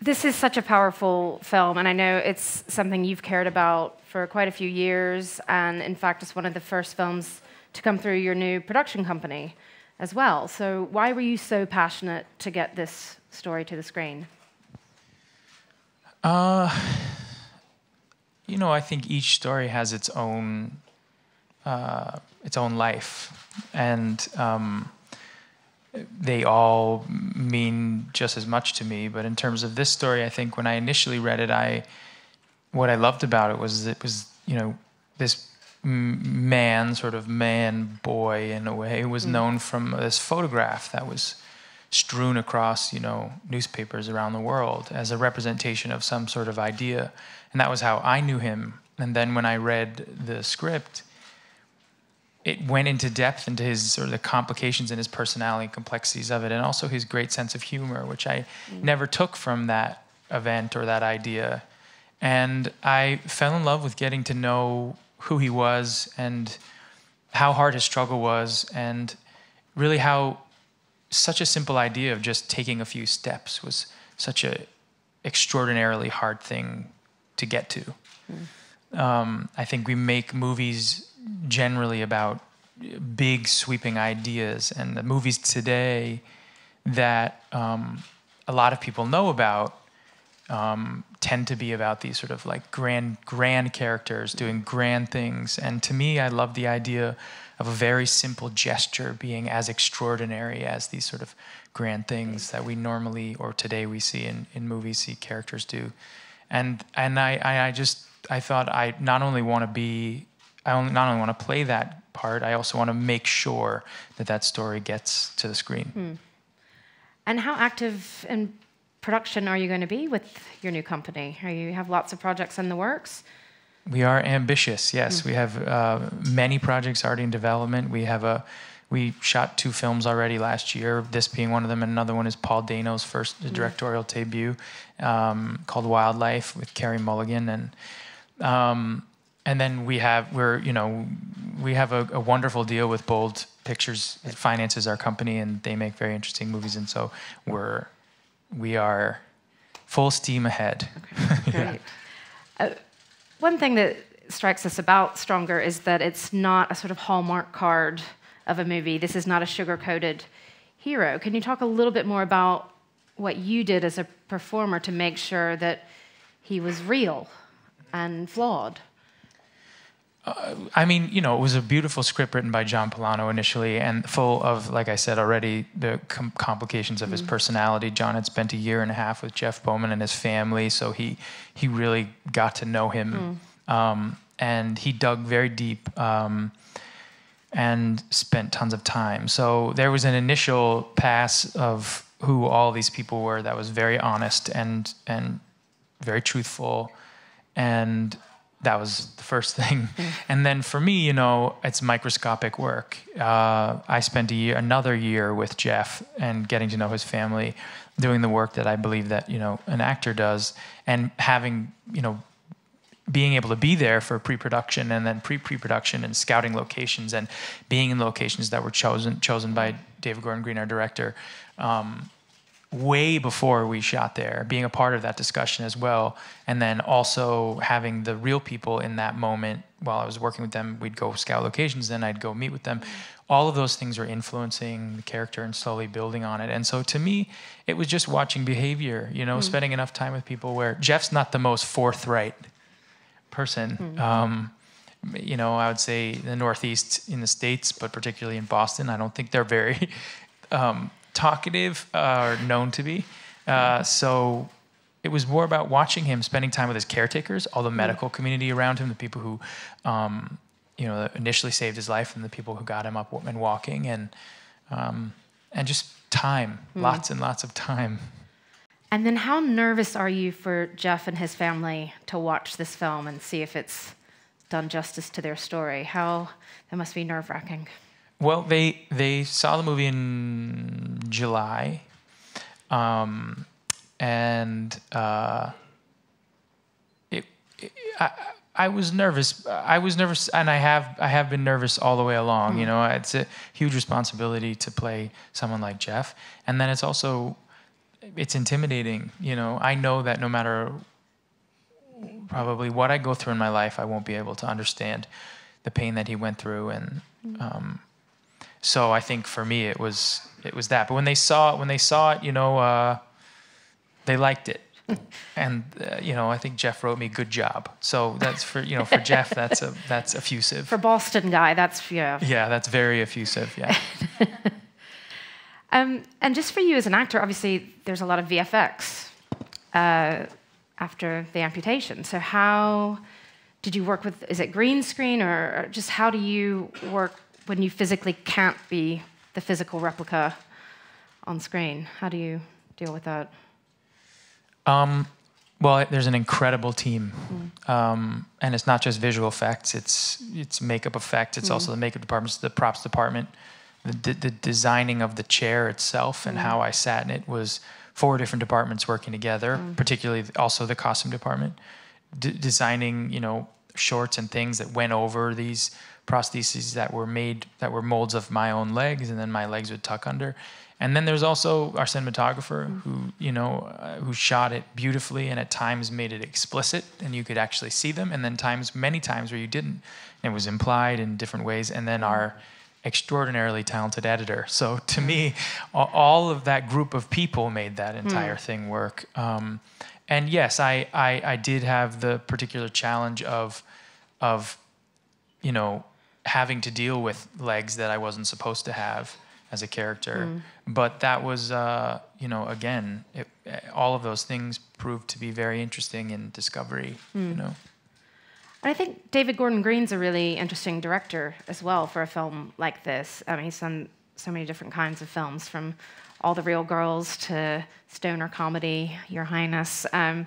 This is such a powerful film, and I know it's something you've cared about for quite a few years, and in fact, it's one of the first films to come through your new production company as well. So why were you so passionate to get this story to the screen? You know, I think each story has its own life, and they all mean just as much to me. But in terms of this story, I think when I initially read it, what I loved about it was you know, this man boy in a way, who was known from this photograph that was strewn across, you know, newspapers around the world as a representation of some sort of idea. And that was how I knew him. And then when I read the script, it went into depth into his sort of the complications and his personality and complexities of it, and also his great sense of humor, which I never took from that event or that idea. And I fell in love with getting to know who he was and how hard his struggle was, and really how such a simple idea of just taking a few steps was such a extraordinarily hard thing to get to. I think we make movies generally about big sweeping ideas, and the movies today that a lot of people know about tend to be about these sort of like grand characters doing grand things. And to me, I love the idea of a very simple gesture being as extraordinary as these sort of grand things that we normally, or today we see in movies, see characters do. And I thought I not only want to play that part, I also want to make sure that story gets to the screen. And how active in production are you going to be with your new company? You have lots of projects in the works? We are ambitious, yes. We have many projects already in development. We shot 2 films already last year, this being one of them, and another one is Paul Dano's first directorial debut, called Wildlife with Carey Mulligan, and then we have a wonderful deal with Bold Pictures. It finances our company, and they make very interesting movies, and so we are full steam ahead. Okay, great. Yeah. One thing that strikes us about Stronger is that it's not a sort of hallmark card of a movie. This is not a sugar-coated hero. Can you talk a little bit more about what you did as a performer to make sure that he was real and flawed? I mean, you know, it was a beautiful script written by John Polano initially, and full of, like I said already, the complications of his personality. John had spent 1.5 years with Jeff Bowman and his family, so he really got to know him. And he dug very deep and spent tons of time. So there was an initial pass of who all these people were that was very honest and very truthful, and that was the first thing. And then for me, you know, it's microscopic work. I spent another year with Jeff and getting to know his family, doing the work that I believe that, you know, an actor does, and having, you know, being able to be there for pre-production and then pre-production and scouting locations and being in locations that were chosen by David Gordon Green, our director, way before we shot there, being a part of that discussion as well, and then also having the real people in that moment while I was working with them. We'd go scout locations, then I'd go meet with them. All of those things are influencing the character and slowly building on it. And so to me, it was just watching behavior, you know, spending enough time with people where Jeff's not the most forthright person. You know, I would say the Northeast in the States, but particularly in Boston, I don't think they're very talkative or known to be. So it was more about watching him, spending time with his caretakers, all the medical community around him, the people who, you know, initially saved his life, and the people who got him up and walking, and just time, lots and lots of time. And then how nervous are you for Jeff and his family to watch this film and see if it's done justice to their story? That must be nerve-wracking. Well, they saw the movie in July, and I was nervous. I was nervous, and I have been nervous all the way along. You know, it's a huge responsibility to play someone like Jeff, and then it's also it's intimidating. I know that no matter probably what I go through in my life, I won't be able to understand the pain that he went through, and so I think for me it was that. But when they saw it, they liked it, and I think Jeff wrote me "good job." So that's for Jeff, that's effusive. For Boston guy, that's yeah. Yeah, that's very effusive. Yeah. And just for you as an actor, obviously there's a lot of VFX after the amputation. So how did you work with? Is it green screen, or just how do you work when you physically can't be the physical replica on screen? How do you deal with that? Well, there's an incredible team, and it's not just visual effects. It's makeup effects. It's also the makeup department, the props department, the designing of the chair itself, and how I sat in it was 4 different departments working together. Particularly, also the costume department, designing shorts and things that went over these prostheses that were molds of my own legs, and then my legs would tuck under. And then there's also our cinematographer who shot it beautifully, and at times made it explicit and you could actually see them, and then many times where you didn't, and it was implied in different ways. And then our extraordinarily talented editor. So to me, all of that group of people made that entire thing work. And yes, I did have the particular challenge of having to deal with legs that I wasn't supposed to have as a character. But that was, again, all of those things proved to be very interesting in discovery, And I think David Gordon Green's a really interesting director as well for a film like this. I mean, he's done so many different kinds of films, from All the Real Girls to stoner comedy, Your Highness. I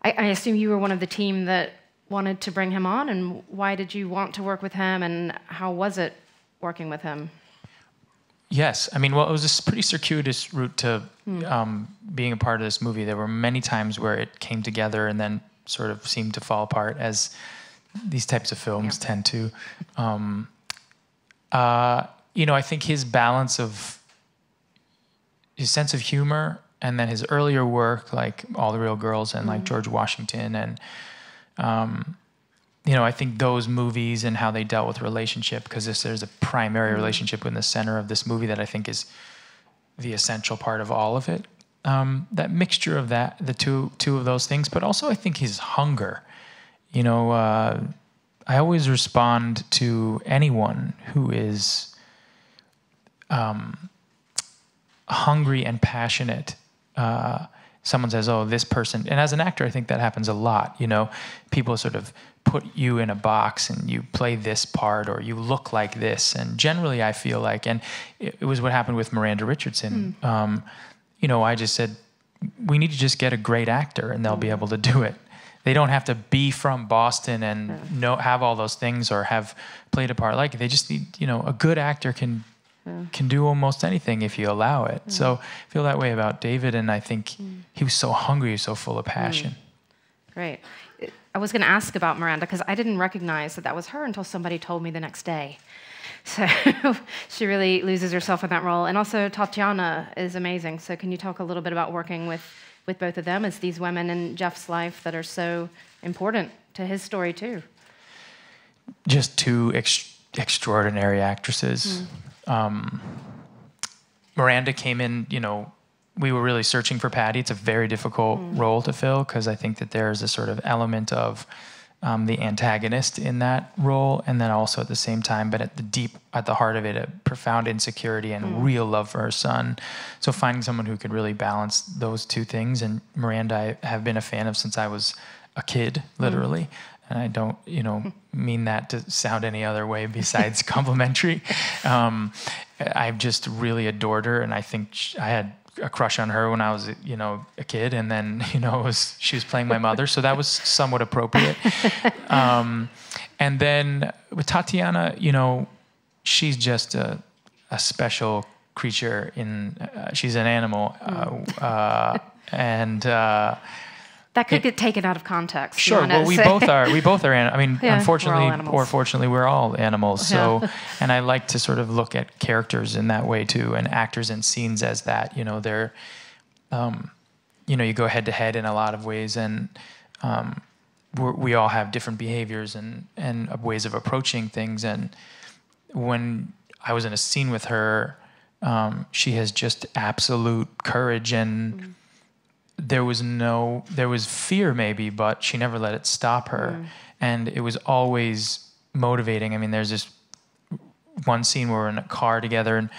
assume you were one of the team that wanted to bring him on, and why did you want to work with him, and how was it working with him? Yes. I mean, well, it was a pretty circuitous route to being a part of this movie. There were many times where it came together and then sort of seemed to fall apart, as these types of films tend to. I think his balance of his sense of humor, and then his earlier work, like All the Real Girls and like George Washington, and I think those movies and how they dealt with relationship, because there's a primary relationship in the center of this movie that I think is the essential part of all of it. That mixture of the two of those things, but also I think his hunger. I always respond to anyone who is hungry and passionate. Someone says, "Oh, this person," and as an actor, I think that happens a lot. People sort of put you in a box and you play this part, or you look like this. And generally, I feel like, and it was what happened with Miranda Richardson. I just said, we need to just get a great actor, and they'll be able to do it. They don't have to be from Boston and have all those things or have played a part like it. They just need, a good actor can do almost anything if you allow it. So I feel that way about David, and I think he was so hungry, he was so full of passion. Great. I was going to ask about Miranda, because I didn't recognize that was her until somebody told me the next day. So she really loses herself in that role. And also Tatiana is amazing. So can you talk a little bit about working with both of them as these women in Jeff's life that are so important to his story too? Just two extraordinary actresses. Miranda came in, we were really searching for Patty. It's a very difficult role to fill, because I think that there's a sort of element of the antagonist in that role, and then also at the same time, but at the heart of it, a profound insecurity and real love for her son. So finding someone who could really balance those two things, and Miranda I have been a fan of since I was a kid, literally. And I don't, mean that to sound any other way besides complimentary. I've just really adored her, and I think I had a crush on her when I was, a kid, and then, she was playing my mother, so that was somewhat appropriate. And then with Tatiana, she's just a special creature. She's an animal, and. That could get taken out of context. Sure. Well, we both are. I mean, unfortunately or fortunately, we're all animals. So, and I like to sort of look at characters in that way too, and actors and scenes as that. you know, you go head to head in a lot of ways, and we all have different behaviors and ways of approaching things. And when I was in a scene with her, she has just absolute courage, and there was fear maybe, but she never let it stop her. And it was always motivating. I mean, there's this one scene where we're in a car together, and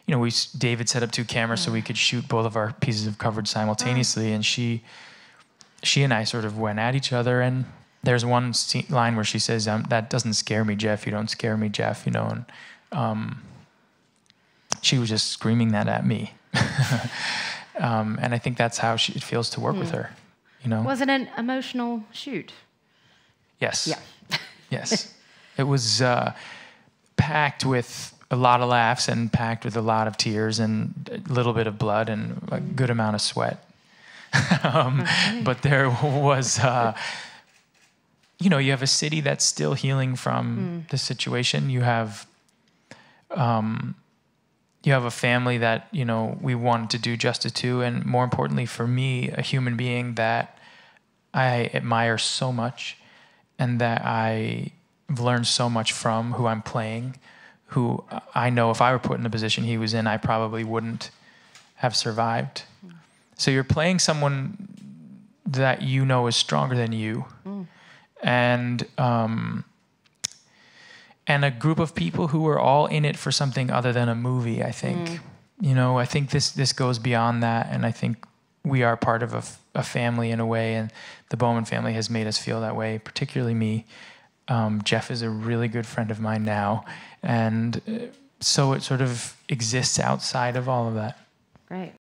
you know, David set up 2 cameras so we could shoot both of our pieces of coverage simultaneously. And she and I sort of went at each other. And there's one line where she says, "That doesn't scare me, Jeff. You don't scare me, Jeff." You know, and she was just screaming that at me. And I think that's how it feels to work with her. You know, was it an emotional shoot? Yes. Yeah. Yes. It was packed with a lot of laughs and packed with a lot of tears and a little bit of blood and a good amount of sweat. But there was, you know, you have a city that's still healing from the situation. You have a family that, you know, we wanted to do justice to, and more importantly for me, a human being that I admire so much and that I've learned so much from, who I'm playing, who I know if I were put in the position he was in, I probably wouldn't have survived. So you're playing someone that you know is stronger than you, and a group of people who are all in it for something other than a movie, I think. You know, I think this goes beyond that, and I think we are part of a family in a way, and the Bowman family has made us feel that way, particularly me. Jeff is a really good friend of mine now, and so it sort of exists outside of all of that. Great.